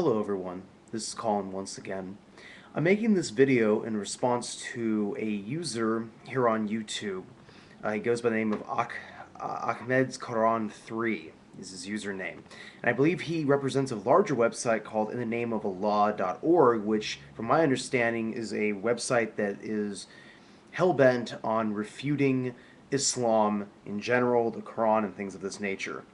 Hello everyone, this is Colin once again. I'm making this video in response to a user here on YouTube. He goes by the name of Ahmed's Quran 3 is his username. And I believe he represents a larger website called inthenameofallah.org, which from my understanding is a website that is hell-bent on refuting Islam in general, the Quran, and things of this nature.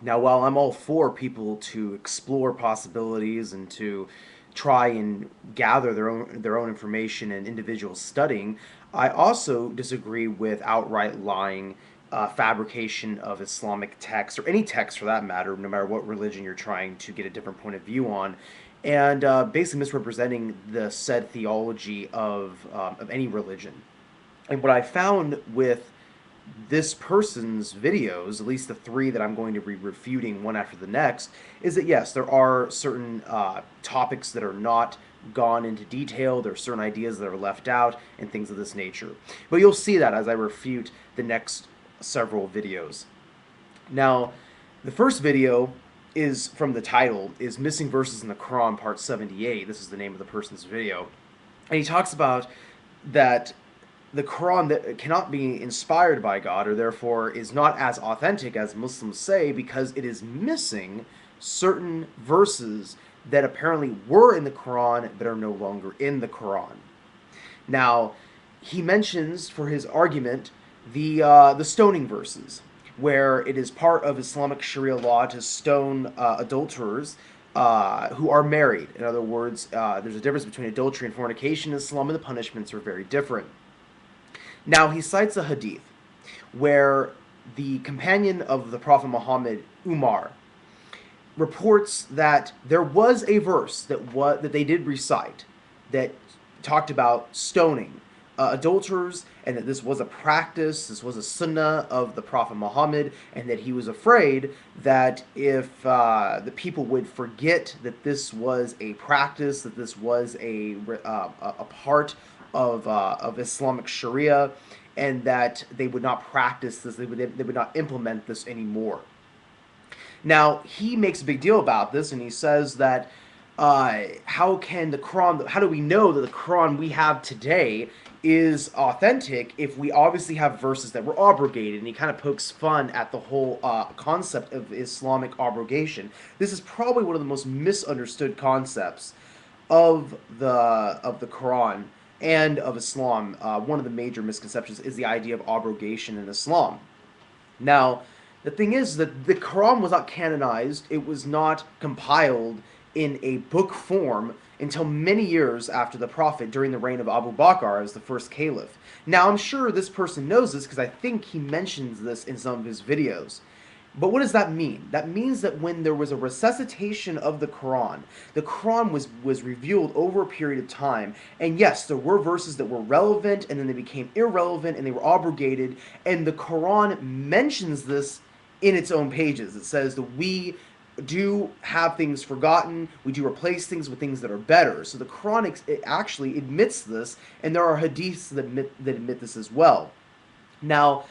Now, while I'm all for people to explore possibilities and to try and gather their own information and individual studying, I also disagree with outright lying, fabrication of Islamic texts or any text for that matter, no matter what religion you're trying to get a different point of view on, and basically misrepresenting the said theology of any religion. And what I found with this person's videos, at least the three that I'm going to be refuting one after the next, is that yes, there are certain topics that are not gone into detail, there are certain ideas that are left out, and things of this nature. But you'll see that as I refute the next several videos. Now, the first video is from the title, is Missing Verses in the Quran, Part 78. This is the name of the person's video. And he talks about that the Quran that cannot be inspired by God, or therefore is not as authentic as Muslims say, because it is missing certain verses that apparently were in the Quran but are no longer in the Quran. Now, he mentions for his argument the stoning verses, where it is part of Islamic Sharia law to stone adulterers who are married. In other words, there's a difference between adultery and fornication in Islam, and the punishments are very different. Now, he cites a hadith where the companion of the Prophet Muhammad, Umar, reports that there was a verse that they did recite that talked about stoning adulterers, and that this was a practice, this was a sunnah of the Prophet Muhammad, and that he was afraid that if the people would forget that this was a practice, that this was a part of Islamic Sharia, and that they would not practice this, they would not implement this anymore. Now, he makes a big deal about this, and he says that how do we know that the Quran we have today is authentic if we obviously have verses that were abrogated? And he kind of pokes fun at the whole concept of Islamic abrogation. This is probably one of the most misunderstood concepts of the Quran and of Islam. One of the major misconceptions is the idea of abrogation in Islam. Now, the thing is that the Quran was not canonized, it was not compiled in a book form until many years after the Prophet, during the reign of Abu Bakr as the first caliph. Now, I'm sure this person knows this because I think he mentions this in some of his videos. But what does that mean? That means that when there was a resuscitation of the Quran was revealed over a period of time, and yes, there were verses that were relevant, and then they became irrelevant, and they were abrogated, and the Quran mentions this in its own pages. It says that we do have things forgotten, we do replace things with things that are better. So the Quran actually admits this, and there are hadiths that admit this as well. Now,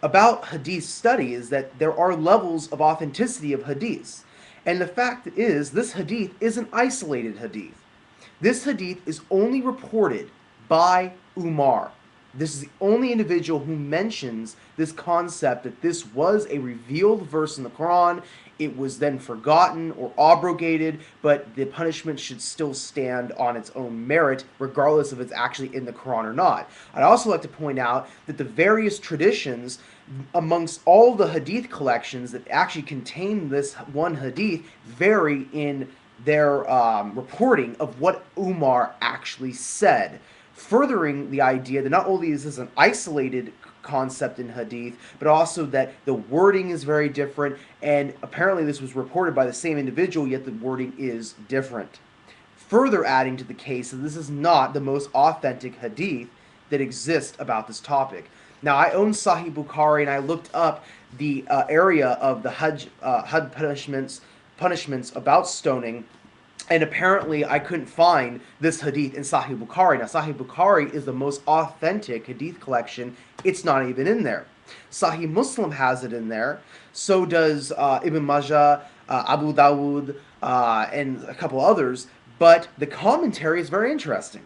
about hadith study is that there are levels of authenticity of hadiths. And the fact is, this hadith is an isolated hadith. This hadith is only reported by Umar. This is the only individual who mentions this concept that this was a revealed verse in the Quran. It was then forgotten or abrogated, but the punishment should still stand on its own merit, regardless if it's actually in the Quran or not. I'd also like to point out that the various traditions amongst all the hadith collections that actually contain this one hadith vary in their reporting of what Umar actually said, furthering the idea that not only is this an isolated concept in hadith, but also that the wording is very different, and apparently this was reported by the same individual, yet the wording is different. Further adding to the case that this is not the most authentic hadith that exists about this topic. Now, I own Sahih Bukhari, and I looked up the area of the Hajj punishments about stoning, and apparently I couldn't find this hadith in Sahih Bukhari. Now, Sahih Bukhari is the most authentic hadith collection. It's not even in there. Sahih Muslim has it in there. So does Ibn Majah, Abu Dawud, and a couple others, but the commentary is very interesting.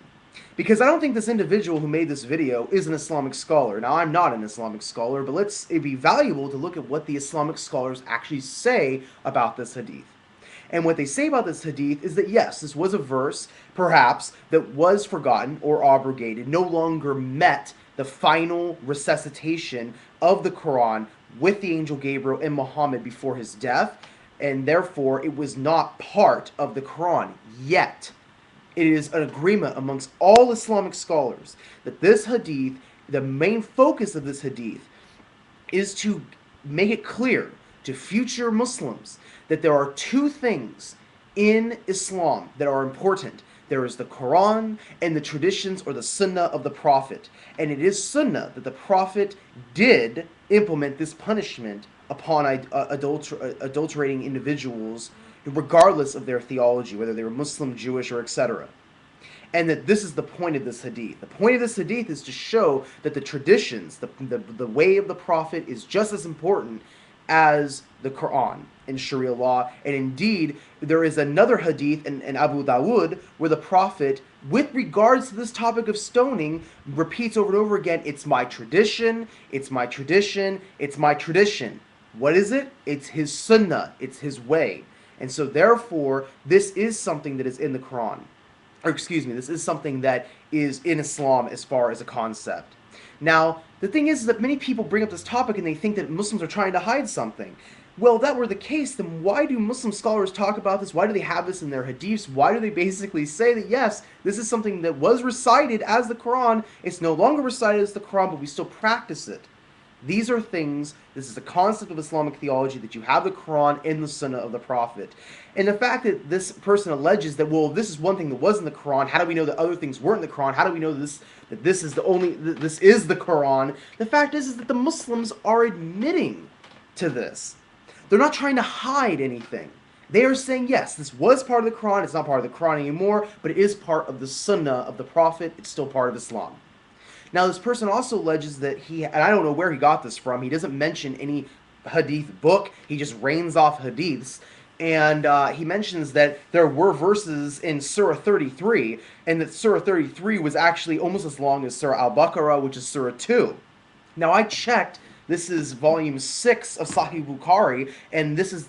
Because I don't think this individual who made this video is an Islamic scholar. Now, I'm not an Islamic scholar, but it'd be valuable to look at what the Islamic scholars actually say about this hadith. And what they say about this hadith is that yes, this was a verse, perhaps, that was forgotten or abrogated, no longer met the final resuscitation of the Quran with the angel Gabriel and Muhammad before his death, and therefore it was not part of the Quran yet. It is an agreement amongst all Islamic scholars that this hadith, the main focus of this hadith, is to make it clear to future Muslims that there are two things in Islam that are important. There is the Quran and the traditions or the Sunnah of the Prophet. And it is Sunnah that the Prophet did implement this punishment upon adulterating individuals, regardless of their theology, whether they were Muslim, Jewish, or etc. And that this is the point of this hadith. The point of this hadith is to show that the traditions, the way of the Prophet is just as important as the Quran and Sharia law. And indeed, there is another hadith in Abu Dawud where the Prophet, with regards to this topic of stoning, repeats over and over again, it's my tradition, it's my tradition, it's my tradition. What is it? It's his sunnah, it's his way. And so therefore, this is something that is in the Quran. Or excuse me, this is something that is in Islam as far as a concept. Now, the thing is that many people bring up this topic and they think that Muslims are trying to hide something. Well, if that were the case, then why do Muslim scholars talk about this? Why do they have this in their hadiths? Why do they basically say that, yes, this is something that was recited as the Quran, it's no longer recited as the Quran, but we still practice it? These are things, this is the concept of Islamic theology, that you have the Quran and the Sunnah of the Prophet. And the fact that this person alleges that, well, this is one thing that was in the Quran, how do we know that other things weren't in the Quran? How do we know that this is the Quran? The fact is that the Muslims are admitting to this. They're not trying to hide anything. They are saying, yes, this was part of the Quran, it's not part of the Quran anymore, but it is part of the Sunnah of the Prophet, it's still part of Islam. Now, this person also alleges that and I don't know where he got this from, he doesn't mention any hadith book, he just rains off hadiths, and he mentions that there were verses in Surah 33, and that Surah 33 was actually almost as long as Surah Al-Baqarah, which is Surah 2. Now, I checked, this is volume 6 of Sahih Bukhari, and this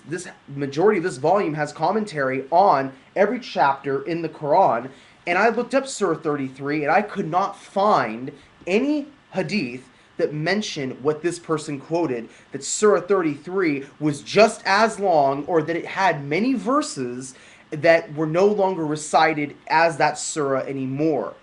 majority of this volume has commentary on every chapter in the Quran, and I looked up Surah 33, and I could not find any hadith that mentioned what this person quoted, that Surah 33 was just as long, or that it had many verses that were no longer recited as that surah anymore.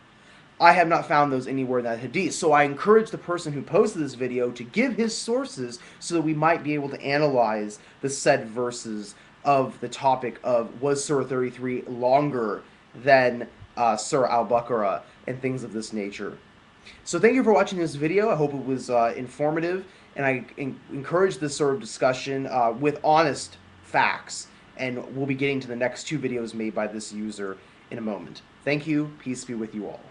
I have not found those anywhere in that hadith. So I encourage the person who posted this video to give his sources so that we might be able to analyze the said verses of the topic of, was Surah 33 longer than Surah Al-Baqarah and things of this nature. So thank you for watching this video. I hope it was informative, and I encourage this sort of discussion with honest facts, and we'll be getting to the next 2 videos made by this user in a moment. Thank you. Peace be with you all.